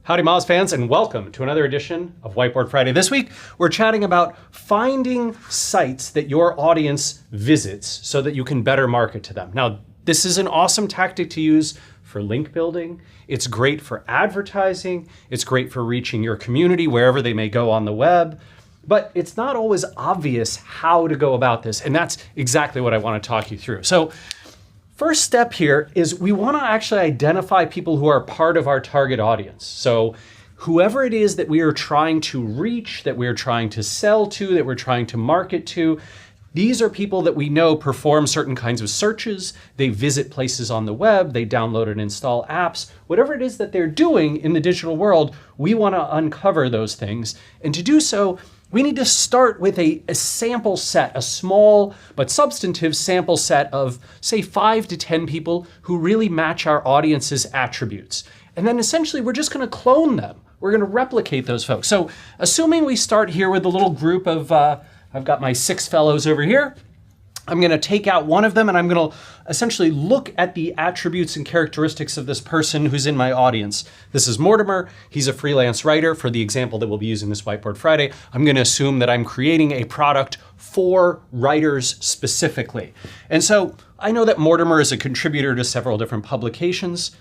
Howdy Moz fans, and welcome to another edition of Whiteboard Friday. This week, we're chatting about finding sites that your audience visits so that you can better market to them. Now, this is an awesome tactic to use for link building. It's great for advertising. It's great for reaching your community wherever they may go on the web. But it's not always obvious how to go about this, and that's exactly what I want to talk you through. So, first step here is we want to actually identify people who are part of our target audience. So whoever it is that we are trying to reach, that we're trying to sell to, that we're trying to market to, these are people that we know perform certain kinds of searches, they visit places on the web, they download and install apps, whatever it is that they're doing in the digital world, we want to uncover those things. And to do so, we need to start with a sample set, a small but substantive sample set of, say, 5 to 10 people who really match our audience's attributes. And then essentially, we're just going to clone them. We're going to replicate those folks. So assuming we start here with a little group of, I've got my 6 fellows over here. I'm going to take out one of them and I'm going to essentially look at the attributes and characteristics of this person who's in my audience. This is Mortimer. He's a freelance writer. For the example that we'll be using this Whiteboard Friday, I'm going to assume that I'm creating a product for writers specifically. And so I know that Mortimer is a contributor to several different publications.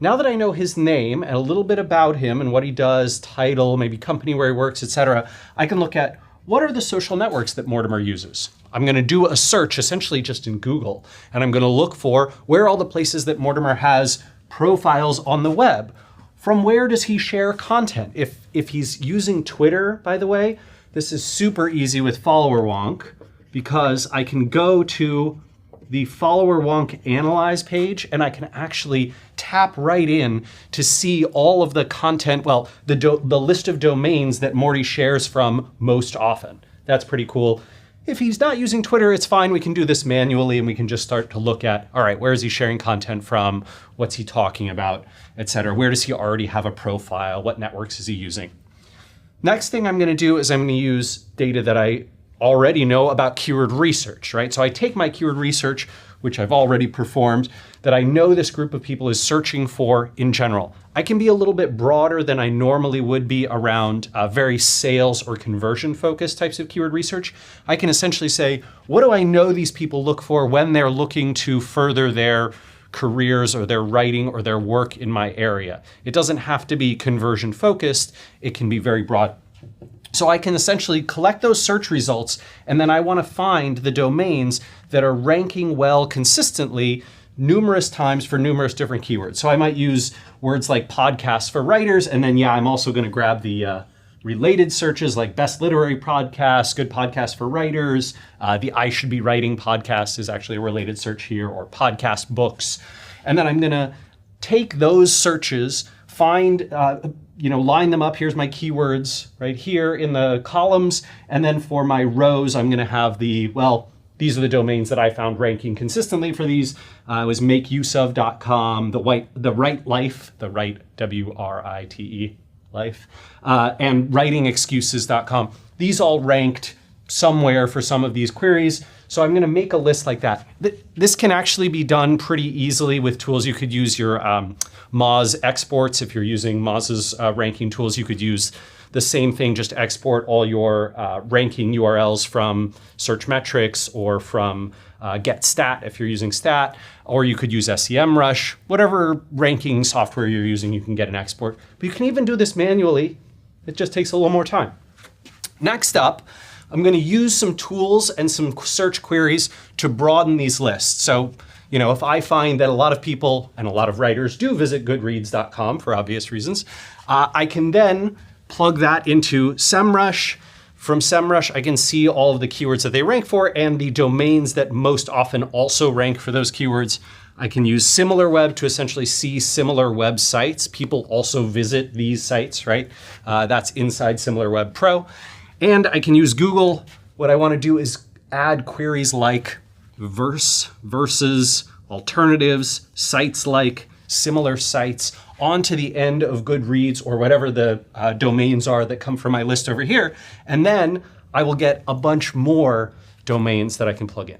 Now that I know his name and a little bit about him and what he does, title, maybe company where he works, etc., I can look at what are the social networks that Mortimer uses. I'm going to do a search essentially just in Google, and I'm going to look for where are all the places that Mortimer has profiles on the web. From where does he share content? If he's using Twitter, by the way, this is super easy with Follower Wonk because I can go to the Follower Wonk Analyze page and I can actually tap right in to see all of the content, well, the list of domains that Morty shares from most often. That's pretty cool. If he's not using Twitter, it's fine. We can do this manually and we can just start to look at, all right, where is he sharing content from? What's he talking about, et cetera? Where does he already have a profile? What networks is he using? Next thing I'm going to do is I'm going to use data that I already know about keyword research, right? So I take my keyword research, which I've already performed, that I know this group of people is searching for in general. I can be a little bit broader than I normally would be around very sales or conversion focused types of keyword research. I can essentially say, what do I know these people look for when they're looking to further their careers or their writing or their work in my area? It doesn't have to be conversion focused. It can be very broad. So I can essentially collect those search results, and then I want to find the domains that are ranking well consistently numerous times for numerous different keywords. So I might use words like podcasts for writers, and then I'm also going to grab the related searches like best literary podcast, good podcast for writers. The I Should Be Writing podcast is actually a related search here, or podcast books. And then I'm going to take those searches, find, line them up. Here's my keywords right here in the columns. And then for my rows, I'm going to have these are the domains that I found ranking consistently for these. It was makeuseof.com, the right life, the right WRITE life, and writingexcuses.com. These all ranked somewhere for some of these queries. So I'm going to make a list like that. This can actually be done pretty easily with tools. You could use your Moz exports. If you're using Moz's ranking tools, you could use the same thing, just export all your ranking URLs from Searchmetrics or from GetStat if you're using Stat, or you could use SEMrush. Whatever ranking software you're using, you can get an export. But you can even do this manually. It just takes a little more time. Next up, I'm going to use some tools and some search queries to broaden these lists. So, if I find that a lot of people and a lot of writers do visit goodreads.com for obvious reasons, I can then plug that into SEMrush. From SEMrush, I can see all of the keywords that they rank for and the domains that most often also rank for those keywords. I can use SimilarWeb to essentially see similar websites. People also visit these sites, right? That's inside SimilarWeb Pro. And I can use Google. What I want to do is add queries like verse, versus, alternatives, sites like, similar sites onto the end of Goodreads or whatever the domains are that come from my list over here. And then I will get a bunch more domains that I can plug in.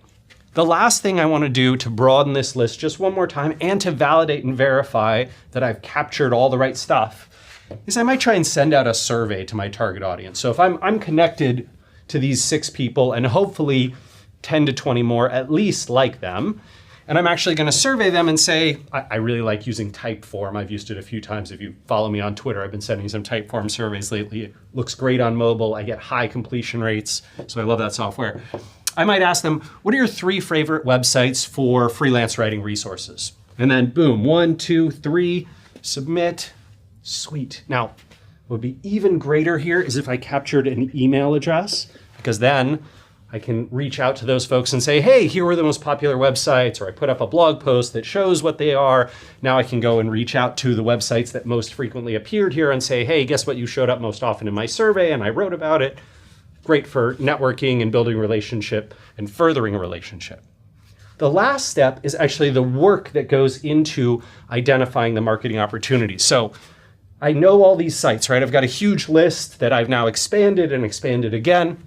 The last thing I want to do to broaden this list just one more time and to validate and verify that I've captured all the right stuff is I might try and send out a survey to my target audience. So if I'm connected to these 6 people and hopefully 10 to 20 more at least like them, and I'm actually going to survey them and say, I really like using Typeform. I've used it a few times. If you follow me on Twitter, I've been sending some Typeform surveys lately. It looks great on mobile. I get high completion rates, so I love that software. I might ask them, what are your 3 favorite websites for freelance writing resources? And then boom, 1, 2, 3, submit. Sweet. Now, what would be even greater here is if I captured an email address, because then I can reach out to those folks and say, hey, here were the most popular websites, or I put up a blog post that shows what they are. Now I can go and reach out to the websites that most frequently appeared here and say, hey, guess what you showed up most often in my survey, and I wrote about it. Great for networking and building relationship and furthering a relationship. The last step is actually the work that goes into identifying the marketing opportunities. So I know all these sites, right? I've got a huge list that I've now expanded and expanded again.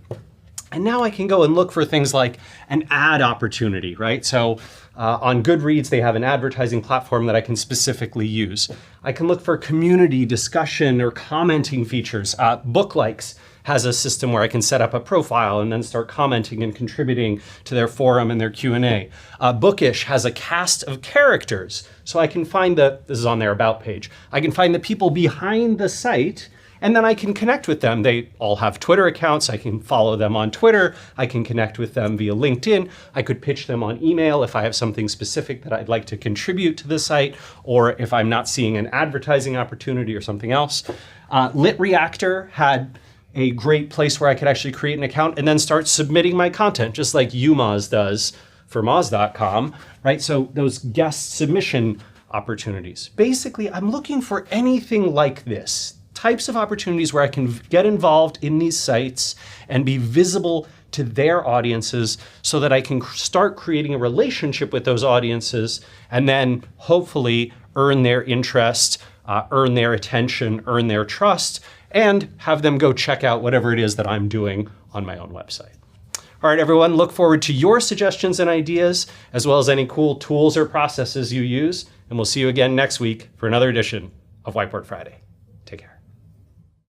And now I can go and look for things like an ad opportunity, right? So on Goodreads, they have an advertising platform that I can specifically use. I can look for community discussion or commenting features. Book Likes has a system where I can set up a profile and then start commenting and contributing to their forum and their Q&A. Bookish has a cast of characters. So I can find this is on their About page. I can find the people behind the site, and then I can connect with them. They all have Twitter accounts. I can follow them on Twitter. I can connect with them via LinkedIn. I could pitch them on email if I have something specific that I'd like to contribute to the site, or if I'm not seeing an advertising opportunity or something else. Lit Reactor had a great place where I could actually create an account and then start submitting my content, just like UMoz does for Moz.com, right? So those guest submission opportunities. Basically, I'm looking for anything like this. Types of opportunities where I can get involved in these sites and be visible to their audiences so that I can start creating a relationship with those audiences and then hopefully earn their interest, earn their attention, earn their trust, and have them go check out whatever it is that I'm doing on my own website. All right, everyone, look forward to your suggestions and ideas, as well as any cool tools or processes you use, and we'll see you again next week for another edition of Whiteboard Friday.